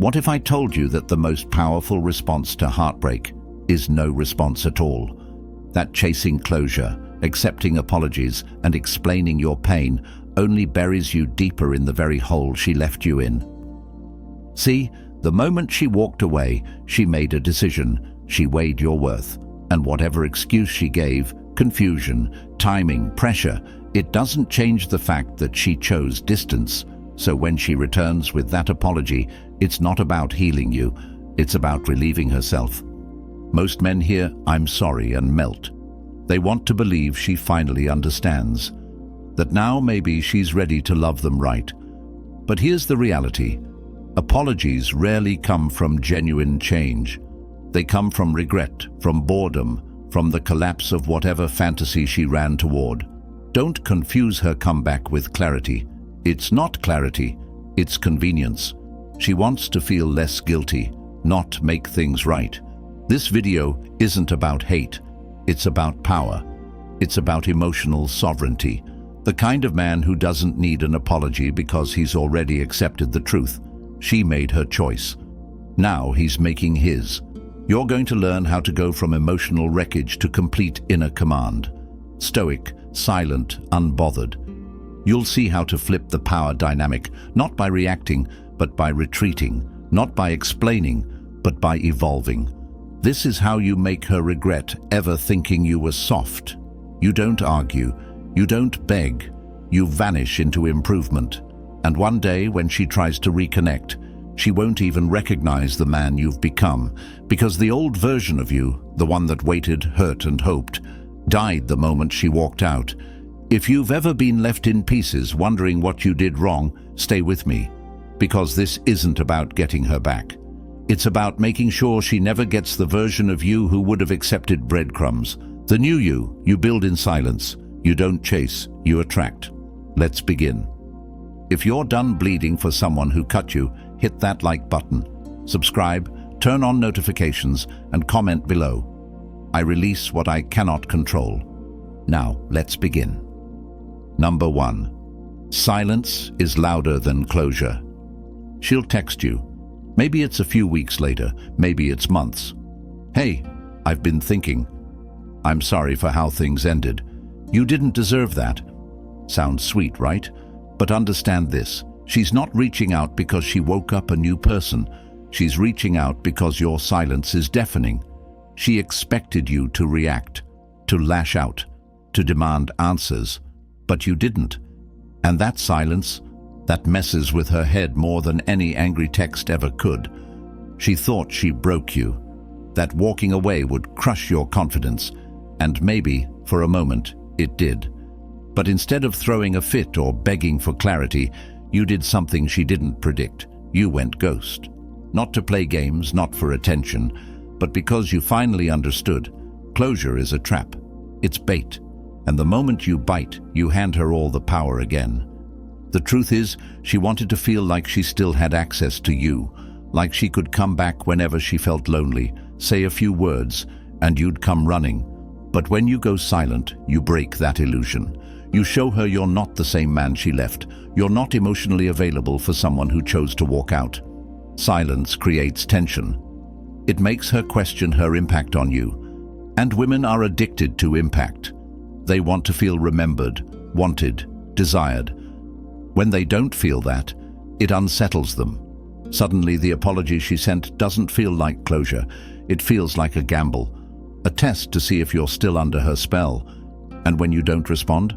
What if I told you that the most powerful response to heartbreak is no response at all? That chasing closure, accepting apologies, and explaining your pain only buries you deeper in the very hole she left you in. See, the moment she walked away, she made a decision. She weighed your worth. And whatever excuse she gave, confusion, timing, pressure, it doesn't change the fact that she chose distance. So when she returns with that apology, it's not about healing you, it's about relieving herself. Most men hear, "I'm sorry," and melt. They want to believe she finally understands, that now maybe she's ready to love them right. But here's the reality. Apologies rarely come from genuine change. They come from regret, from boredom, from the collapse of whatever fantasy she ran toward. Don't confuse her comeback with clarity. It's not clarity, it's convenience. She wants to feel less guilty, not make things right. This video isn't about hate, it's about power. It's about emotional sovereignty. The kind of man who doesn't need an apology because he's already accepted the truth. She made her choice. Now he's making his. You're going to learn how to go from emotional wreckage to complete inner command. Stoic, silent, unbothered. You'll see how to flip the power dynamic, not by reacting, but by retreating, not by explaining, but by evolving. This is how you make her regret ever thinking you were soft. You don't argue, you don't beg, you vanish into improvement. And one day, when she tries to reconnect, she won't even recognize the man you've become, because the old version of you, the one that waited, hurt, and hoped, died the moment she walked out. If you've ever been left in pieces wondering what you did wrong, stay with me, because this isn't about getting her back. It's about making sure she never gets the version of you who would have accepted breadcrumbs. The new you build in silence. You don't chase, you attract. Let's begin. If you're done bleeding for someone who cut you, hit that like button, subscribe, turn on notifications, and comment below. I release what I cannot control. Now, let's begin. Number 1. Silence is louder than closure. She'll text you. Maybe it's a few weeks later, maybe it's months. "Hey, I've been thinking. I'm sorry for how things ended. You didn't deserve that." Sounds sweet, right? But understand this. She's not reaching out because she woke up a new person. She's reaching out because your silence is deafening. She expected you to react, to lash out, to demand answers, but you didn't. And that silence, that messes with her head more than any angry text ever could. She thought she broke you, that walking away would crush your confidence, and maybe, for a moment, it did. But instead of throwing a fit or begging for clarity, you did something she didn't predict. You went ghost. Not to play games, not for attention, but because you finally understood. Closure is a trap. It's bait. And the moment you bite, you hand her all the power again. The truth is, she wanted to feel like she still had access to you, like she could come back whenever she felt lonely, say a few words, and you'd come running. But when you go silent, you break that illusion. You show her you're not the same man she left. You're not emotionally available for someone who chose to walk out. Silence creates tension. It makes her question her impact on you. And women are addicted to impact. They want to feel remembered, wanted, desired. When they don't feel that, it unsettles them. Suddenly, the apology she sent doesn't feel like closure. It feels like a gamble, a test to see if you're still under her spell. And when you don't respond,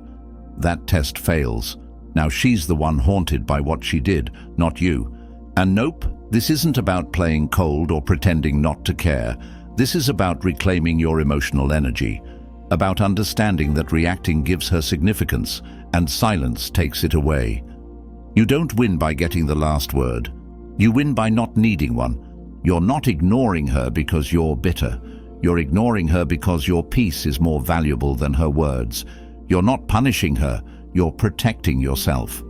that test fails. Now she's the one haunted by what she did, not you. And nope, this isn't about playing cold or pretending not to care. This is about reclaiming your emotional energy, about understanding that reacting gives her significance and silence takes it away. You don't win by getting the last word. You win by not needing one. You're not ignoring her because you're bitter. You're ignoring her because your peace is more valuable than her words. You're not punishing her, you're protecting yourself.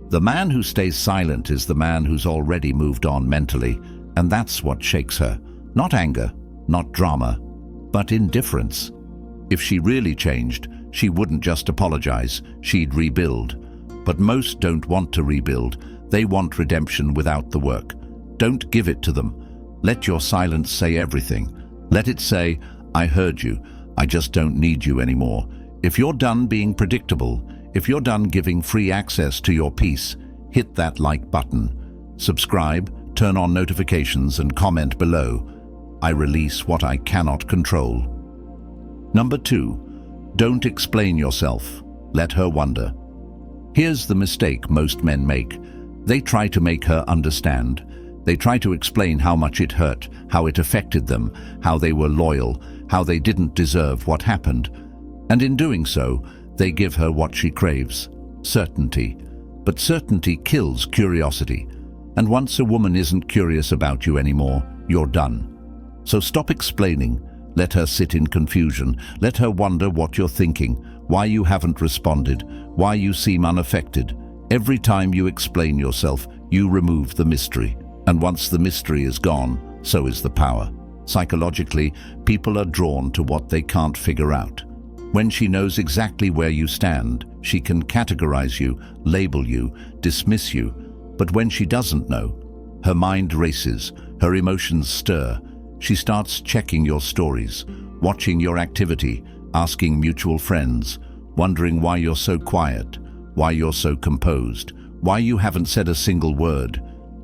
The man who stays silent is the man who's already moved on mentally, and that's what shakes her. Not anger, not drama, but indifference. If she really changed, she wouldn't just apologize, she'd rebuild. But most don't want to rebuild. They want redemption without the work. Don't give it to them. Let your silence say everything. Let it say, I heard you, I just don't need you anymore. If you're done being predictable, if you're done giving free access to your peace, hit that like button. Subscribe, turn on notifications, and comment below. I release what I cannot control. Number 2, don't explain yourself. Let her wonder. Here's the mistake most men make. They try to make her understand. They try to explain how much it hurt, how it affected them, how they were loyal, how they didn't deserve what happened. And in doing so, they give her what she craves, certainty. But certainty kills curiosity. And once a woman isn't curious about you anymore, you're done. So stop explaining. Let her sit in confusion. Let her wonder what you're thinking, why you haven't responded, why you seem unaffected. Every time you explain yourself, you remove the mystery. And once the mystery is gone, so is the power. Psychologically, people are drawn to what they can't figure out. When she knows exactly where you stand, she can categorize you, label you, dismiss you. But when she doesn't know, her mind races, her emotions stir. She starts checking your stories, watching your activity, asking mutual friends, wondering why you're so quiet, why you're so composed, why you haven't said a single word.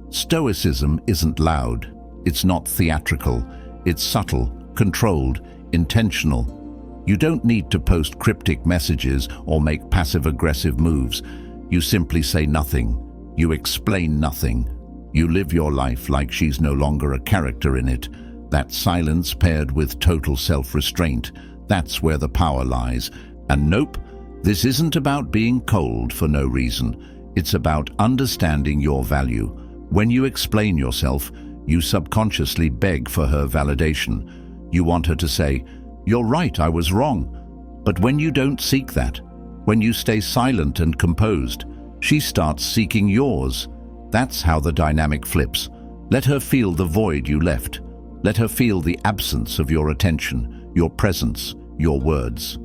Stoicism isn't loud. It's not theatrical. It's subtle, controlled, intentional. You don't need to post cryptic messages or make passive-aggressive moves. You simply say nothing. You explain nothing. You live your life like she's no longer a character in it. That silence paired with total self-restraint, that's where the power lies. And nope, this isn't about being cold for no reason. It's about understanding your value. When you explain yourself, you subconsciously beg for her validation. You want her to say, "You're right, I was wrong." But when you don't seek that, when you stay silent and composed, she starts seeking yours. That's how the dynamic flips. Let her feel the void you left. Let her feel the absence of your attention, your presence, your words.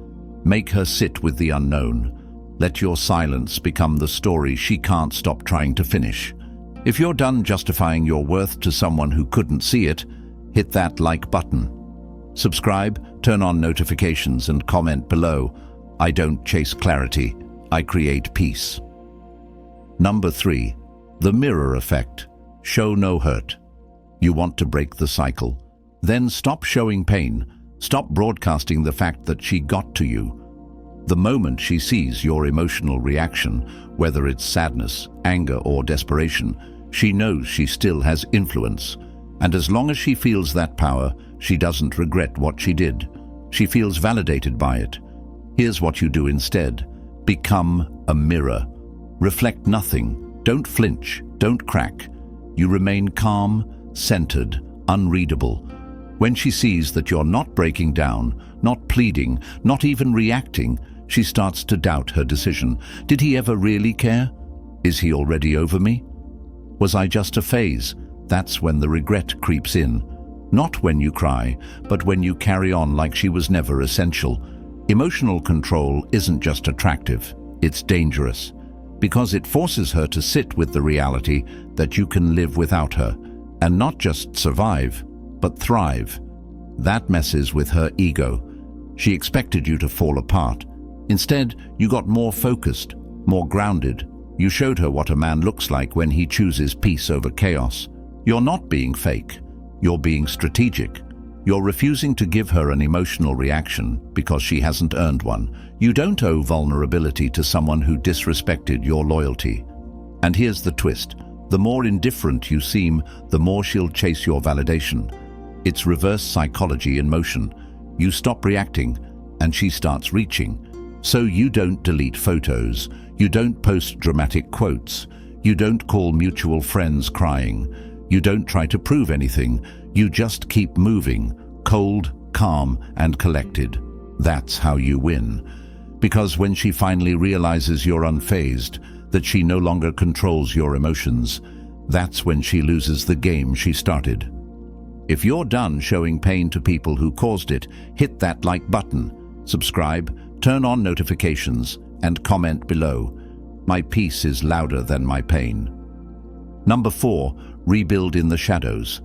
Make her sit with the unknown. Let your silence become the story she can't stop trying to finish. If you're done justifying your worth to someone who couldn't see it, hit that like button. Subscribe, turn on notifications, and comment below. I don't chase clarity, I create peace. Number 3, the mirror effect. Show no hurt. You want to break the cycle? Then stop showing pain. Stop broadcasting the fact that she got to you. The moment she sees your emotional reaction, whether it's sadness, anger, or desperation, she knows she still has influence. And as long as she feels that power, she doesn't regret what she did. She feels validated by it. Here's what you do instead. Become a mirror. Reflect nothing. Don't flinch. Don't crack. You remain calm, centered, unreadable. When she sees that you're not breaking down, not pleading, not even reacting, she starts to doubt her decision. Did he ever really care? Is he already over me? Was I just a phase? That's when the regret creeps in. Not when you cry, but when you carry on like she was never essential. Emotional control isn't just attractive, it's dangerous. Because it forces her to sit with the reality that you can live without her, and not just survive, but thrive. That messes with her ego. She expected you to fall apart. Instead, you got more focused, more grounded. You showed her what a man looks like when he chooses peace over chaos. You're not being fake. You're being strategic. You're refusing to give her an emotional reaction because she hasn't earned one. You don't owe vulnerability to someone who disrespected your loyalty. And here's the twist. The more indifferent you seem, the more she'll chase your validation. It's reverse psychology in motion. You stop reacting, and she starts reaching. So you don't delete photos. You don't post dramatic quotes. You don't call mutual friends crying. You don't try to prove anything. You just keep moving, cold, calm, and collected. That's how you win. Because when she finally realizes you're unfazed, that she no longer controls your emotions, that's when she loses the game she started. If you're done showing pain to people who caused it, hit that like button, subscribe, turn on notifications, and comment below. My peace is louder than my pain. Number 4, rebuild in the shadows.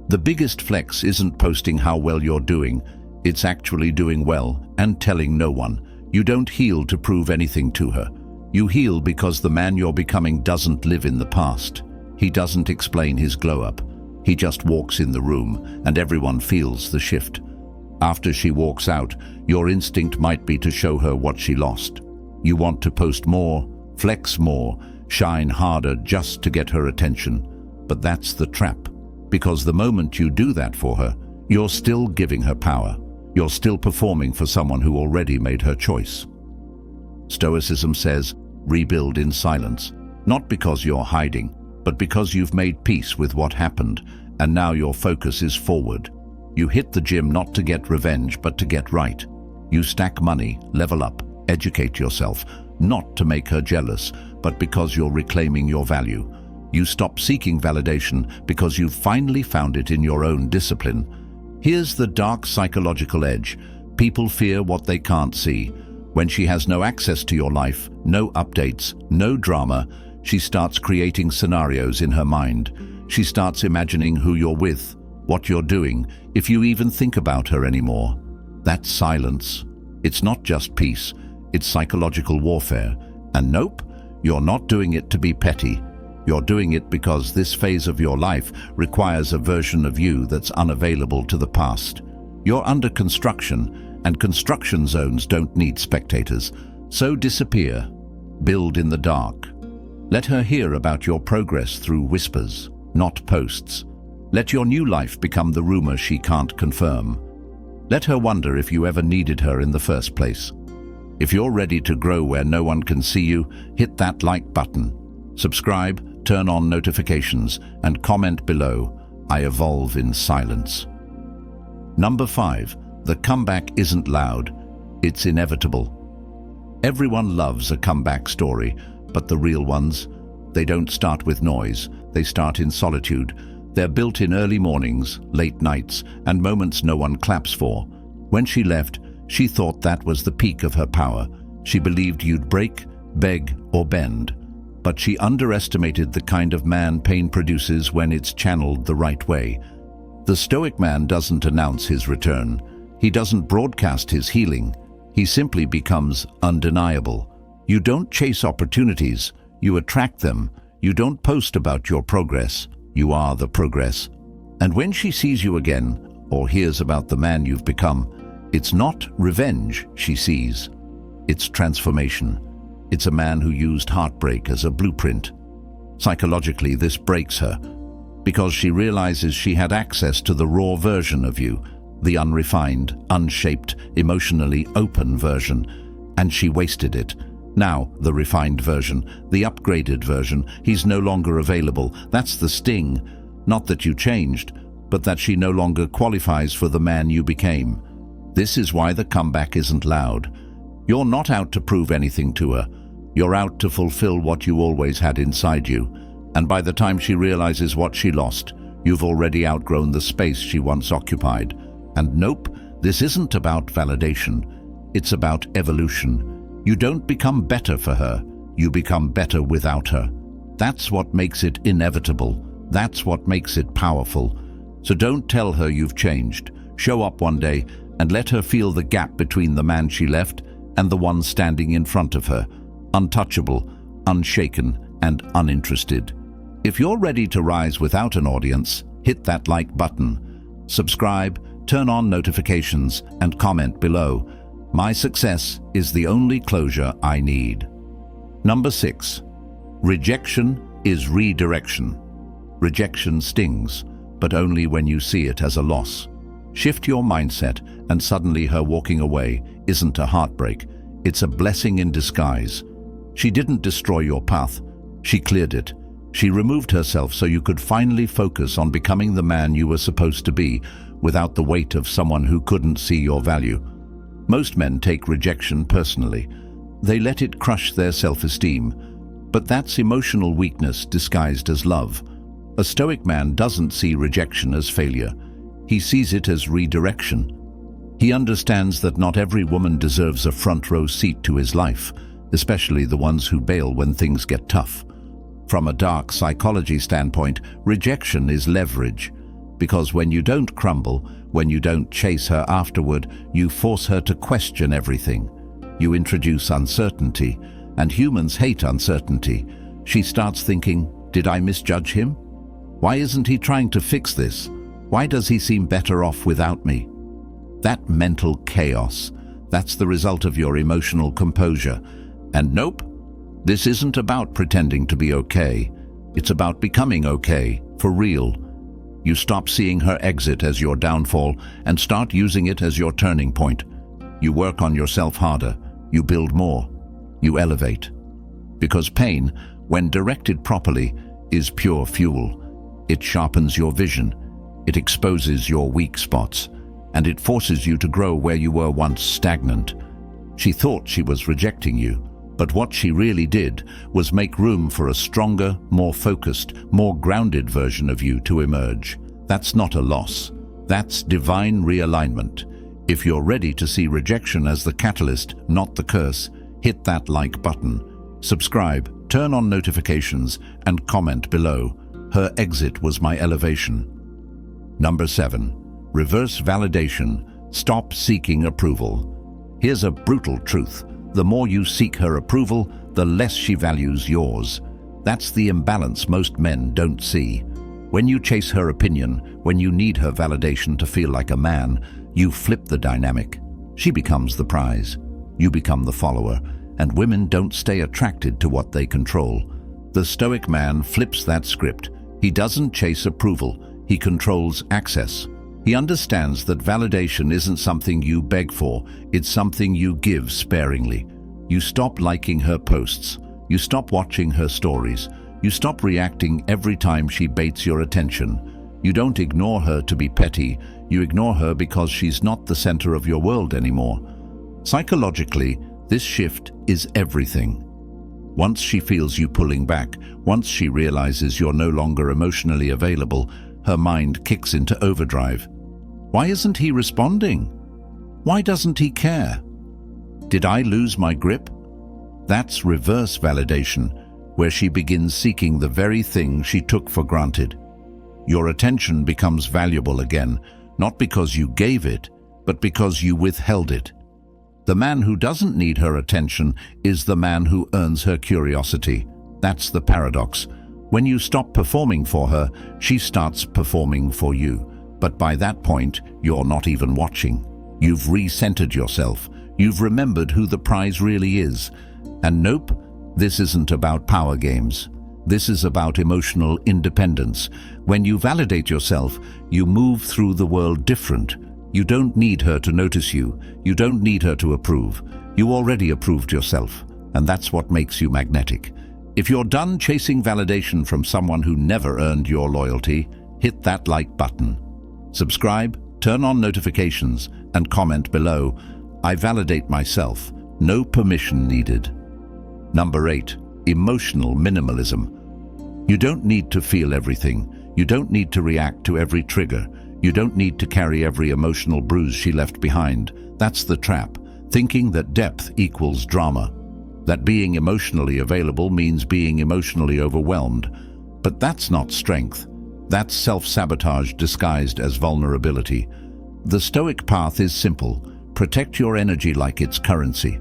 The biggest flex isn't posting how well you're doing, it's actually doing well and telling no one. You don't heal to prove anything to her. You heal because the man you're becoming doesn't live in the past. He doesn't explain his glow-up. He just walks in the room and everyone feels the shift. After she walks out, your instinct might be to show her what she lost. You want to post more, flex more, shine harder just to get her attention. But that's the trap, because the moment you do that for her, you're still giving her power. You're still performing for someone who already made her choice. Stoicism says, rebuild in silence, not because you're hiding, but because you've made peace with what happened, and now your focus is forward. You hit the gym not to get revenge, but to get right. You stack money, level up, educate yourself, not to make her jealous, but because you're reclaiming your value. You stop seeking validation because you've finally found it in your own discipline. Here's the dark psychological edge. People fear what they can't see. When she has no access to your life, no updates, no drama, she starts creating scenarios in her mind. She starts imagining who you're with, what you're doing, if you even think about her anymore. That's silence. It's not just peace, it's psychological warfare. And nope, you're not doing it to be petty. You're doing it because this phase of your life requires a version of you that's unavailable to the past. You're under construction, and construction zones don't need spectators. So disappear. Build in the dark. Let her hear about your progress through whispers, not posts. Let your new life become the rumor she can't confirm. Let her wonder if you ever needed her in the first place. If you're ready to grow where no one can see you, hit that like button. Subscribe, turn on notifications, and comment below, I evolve in silence. Number 5. The comeback isn't loud, it's inevitable. Everyone loves a comeback story, but the real ones, they don't start with noise, they start in solitude. They're built in early mornings, late nights, and moments no one claps for. When she left, she thought that was the peak of her power. She believed you'd break, beg, or bend. But she underestimated the kind of man pain produces when it's channeled the right way. The Stoic man doesn't announce his return. He doesn't broadcast his healing. He simply becomes undeniable. You don't chase opportunities, you attract them. You don't post about your progress. You are the progress. And when she sees you again, or hears about the man you've become, it's not revenge she sees. It's transformation. It's a man who used heartbreak as a blueprint. Psychologically, this breaks her, because she realizes she had access to the raw version of you, the unrefined, unshaped, emotionally open version, and she wasted it. Now, the refined version, the upgraded version, he's no longer available. That's the sting. Not that you changed, but that she no longer qualifies for the man you became. This is why the comeback isn't loud. You're not out to prove anything to her. You're out to fulfill what you always had inside you. And by the time she realizes what she lost, you've already outgrown the space she once occupied. And nope, this isn't about validation. It's about evolution. You don't become better for her, you become better without her. That's what makes it inevitable. That's what makes it powerful. So don't tell her you've changed. Show up one day and let her feel the gap between the man she left and the one standing in front of her, untouchable, unshaken, and uninterested. If you're ready to rise without an audience, hit that like button. Subscribe, turn on notifications, and comment below. My success is the only closure I need. Number 6. Rejection is redirection. Rejection stings, but only when you see it as a loss. Shift your mindset, and suddenly her walking away isn't a heartbreak. It's a blessing in disguise. She didn't destroy your path. She cleared it. She removed herself so you could finally focus on becoming the man you were supposed to be, without the weight of someone who couldn't see your value. Most men take rejection personally. They let it crush their self-esteem. But that's emotional weakness disguised as love. A Stoic man doesn't see rejection as failure. He sees it as redirection. He understands that not every woman deserves a front row seat to his life, especially the ones who bail when things get tough. From a dark psychology standpoint, rejection is leverage. Because when you don't crumble, when you don't chase her afterward, you force her to question everything. You introduce uncertainty, and humans hate uncertainty. She starts thinking, did I misjudge him? Why isn't he trying to fix this? Why does he seem better off without me? That mental chaos, that's the result of your emotional composure. And nope, this isn't about pretending to be okay. It's about becoming okay, for real. You stop seeing her exit as your downfall and start using it as your turning point. You work on yourself harder. You build more. You elevate. Because pain, when directed properly, is pure fuel. It sharpens your vision. It exposes your weak spots. And it forces you to grow where you were once stagnant. She thought she was rejecting you, but what she really did was make room for a stronger, more focused, more grounded version of you to emerge. That's not a loss. That's divine realignment. If you're ready to see rejection as the catalyst, not the curse, hit that like button. Subscribe, turn on notifications, and comment below. Her exit was my elevation. Number 7. Reverse validation. Stop seeking approval. Here's a brutal truth. The more you seek her approval, the less she values yours. That's the imbalance most men don't see. When you chase her opinion, when you need her validation to feel like a man, you flip the dynamic. She becomes the prize. You become the follower, and women don't stay attracted to what they control. The Stoic man flips that script. He doesn't chase approval. He controls access. He understands that validation isn't something you beg for, it's something you give sparingly. You stop liking her posts. You stop watching her stories. You stop reacting every time she baits your attention. You don't ignore her to be petty. You ignore her because she's not the center of your world anymore. Psychologically, this shift is everything. Once she feels you pulling back, once she realizes you're no longer emotionally available, her mind kicks into overdrive. Why isn't he responding? Why doesn't he care? Did I lose my grip? That's reverse validation, where she begins seeking the very thing she took for granted. Your attention becomes valuable again, not because you gave it, but because you withheld it. The man who doesn't need her attention is the man who earns her curiosity. That's the paradox. When you stop performing for her, she starts performing for you. But by that point, you're not even watching. You've re-centered yourself. You've remembered who the prize really is. And nope, this isn't about power games. This is about emotional independence. When you validate yourself, you move through the world different. You don't need her to notice you. You don't need her to approve. You already approved yourself, and that's what makes you magnetic. If you're done chasing validation from someone who never earned your loyalty, hit that like button. Subscribe, turn on notifications, and comment below. I validate myself. No permission needed. Number 8. Emotional minimalism. You don't need to feel everything. You don't need to react to every trigger. You don't need to carry every emotional bruise she left behind. That's the trap, thinking that depth equals drama. That being emotionally available means being emotionally overwhelmed. But that's not strength. That's self-sabotage disguised as vulnerability. The Stoic path is simple. Protect your energy like it's currency.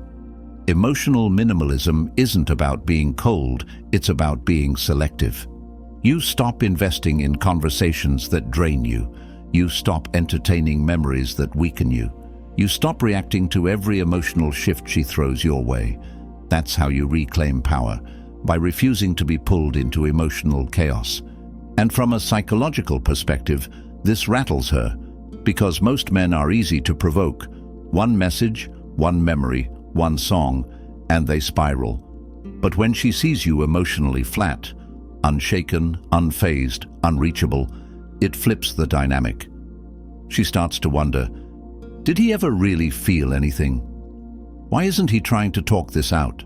Emotional minimalism isn't about being cold, it's about being selective. You stop investing in conversations that drain you. You stop entertaining memories that weaken you. You stop reacting to every emotional shift she throws your way. That's how you reclaim power, by refusing to be pulled into emotional chaos. And from a psychological perspective, this rattles her, because most men are easy to provoke. One message, one memory, one song, and they spiral. But when she sees you emotionally flat, unshaken, unfazed, unreachable, it flips the dynamic. She starts to wonder, did he ever really feel anything? Why isn't he trying to talk this out?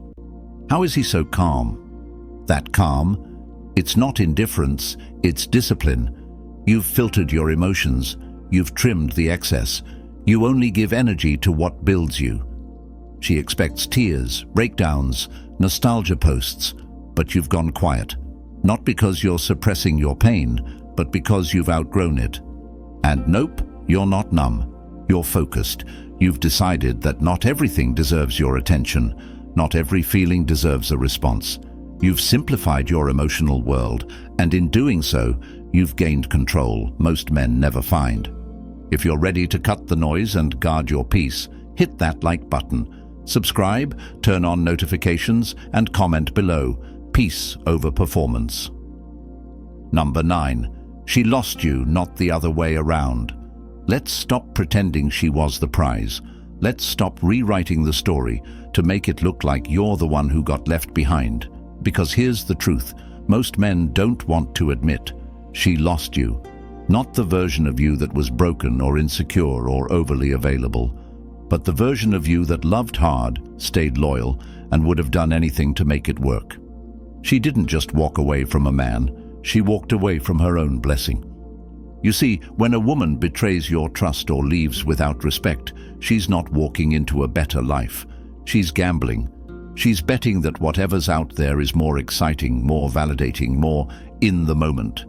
How is he so calm? That calm, it's not indifference, it's discipline. You've filtered your emotions, you've trimmed the excess. You only give energy to what builds you. She expects tears, breakdowns, nostalgia posts, but you've gone quiet. Not because you're suppressing your pain, but because you've outgrown it. And nope, you're not numb. You're focused. You've decided that not everything deserves your attention. Not every feeling deserves a response. You've simplified your emotional world, and in doing so, you've gained control most men never find. If you're ready to cut the noise and guard your peace, hit that like button. Subscribe, turn on notifications, and comment below. Peace over performance. Number 9. She lost you, not the other way around. Let's stop pretending she was the prize. Let's stop rewriting the story to make it look like you're the one who got left behind. Because here's the truth, most men don't want to admit she lost you. Not the version of you that was broken or insecure or overly available, but the version of you that loved hard, stayed loyal, and would have done anything to make it work. She didn't just walk away from a man, she walked away from her own blessing. You see, when a woman betrays your trust or leaves without respect, she's not walking into a better life. She's gambling. She's betting that whatever's out there is more exciting, more validating, more in the moment.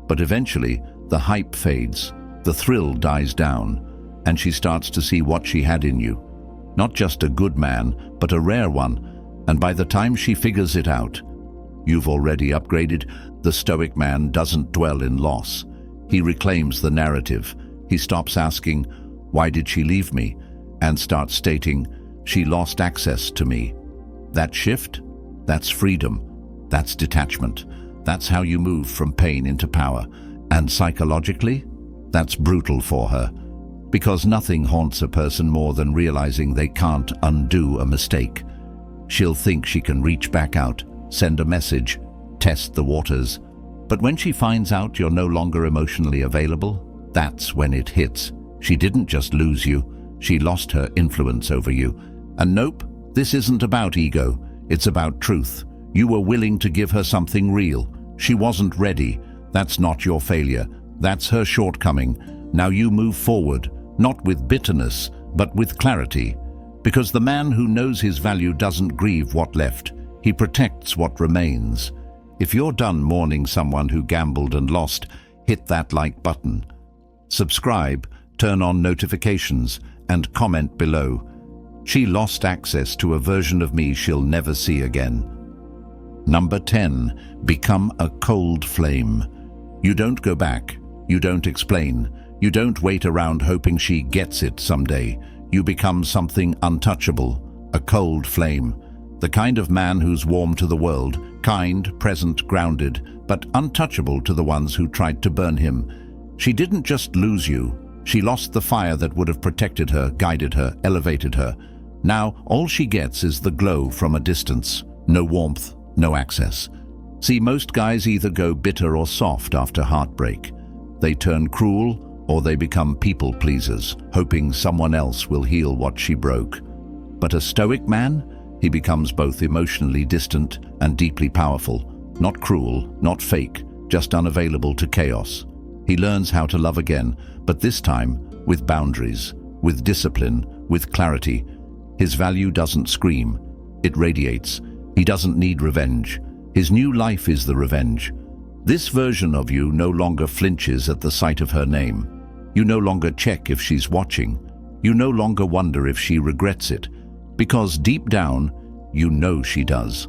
But eventually, the hype fades, the thrill dies down, and she starts to see what she had in you. Not just a good man, but a rare one, and by the time she figures it out, you've already upgraded. The Stoic man doesn't dwell in loss. He reclaims the narrative. He stops asking, "Why did she leave me?" and starts stating, "She lost access to me." That shift, that's freedom, that's detachment. That's how you move from pain into power. And psychologically, that's brutal for her. Because nothing haunts a person more than realizing they can't undo a mistake. She'll think she can reach back out, send a message, test the waters. But when she finds out you're no longer emotionally available, that's when it hits. She didn't just lose you, she lost her influence over you. And nope, this isn't about ego, it's about truth. You were willing to give her something real. She wasn't ready. That's not your failure. That's her shortcoming. Now you move forward, not with bitterness, but with clarity. Because the man who knows his value doesn't grieve what left. He protects what remains. If you're done mourning someone who gambled and lost, hit that like button. Subscribe, turn on notifications, and comment below. She lost access to a version of me she'll never see again. Number 10. Become a cold flame. You don't go back. You don't explain. You don't wait around hoping she gets it someday. You become something untouchable, a cold flame. The kind of man who's warm to the world, kind, present, grounded, but untouchable to the ones who tried to burn him. She didn't just lose you. She lost the fire that would have protected her, guided her, elevated her. Now, all she gets is the glow from a distance. No warmth, no access. See, most guys either go bitter or soft after heartbreak. They turn cruel or they become people pleasers, hoping someone else will heal what she broke. But a Stoic man? He becomes both emotionally distant and deeply powerful. Not cruel, not fake, just unavailable to chaos. He learns how to love again, but this time with boundaries, with discipline, with clarity. His value doesn't scream, it radiates. He doesn't need revenge. His new life is the revenge. This version of you no longer flinches at the sight of her name. You no longer check if she's watching. You no longer wonder if she regrets it. Because deep down, you know she does.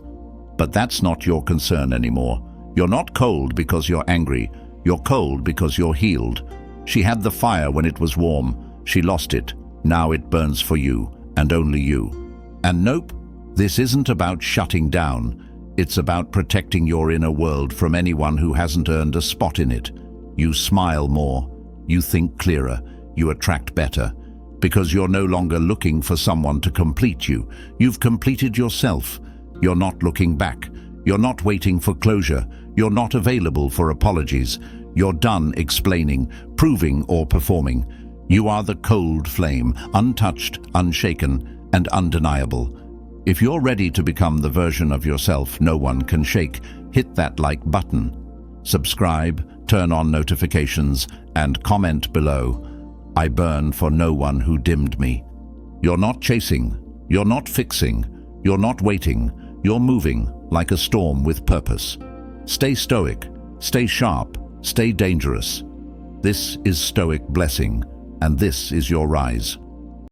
But that's not your concern anymore. You're not cold because you're angry. You're cold because you're healed. She had the fire when it was warm. She lost it. Now it burns for you, and only you. And nope, this isn't about shutting down. It's about protecting your inner world from anyone who hasn't earned a spot in it. You smile more. You think clearer. You attract better. Because you're no longer looking for someone to complete you. You've completed yourself. You're not looking back. You're not waiting for closure. You're not available for apologies. You're done explaining, proving, or performing. You are the cold flame, untouched, unshaken, and undeniable. If you're ready to become the version of yourself no one can shake, hit that like button. Subscribe, turn on notifications, and comment below. I burn for no one who dimmed me. You're not chasing, you're not fixing, you're not waiting, you're moving like a storm with purpose. Stay stoic, stay sharp, stay dangerous. This is Stoic Blessing, and this is your rise.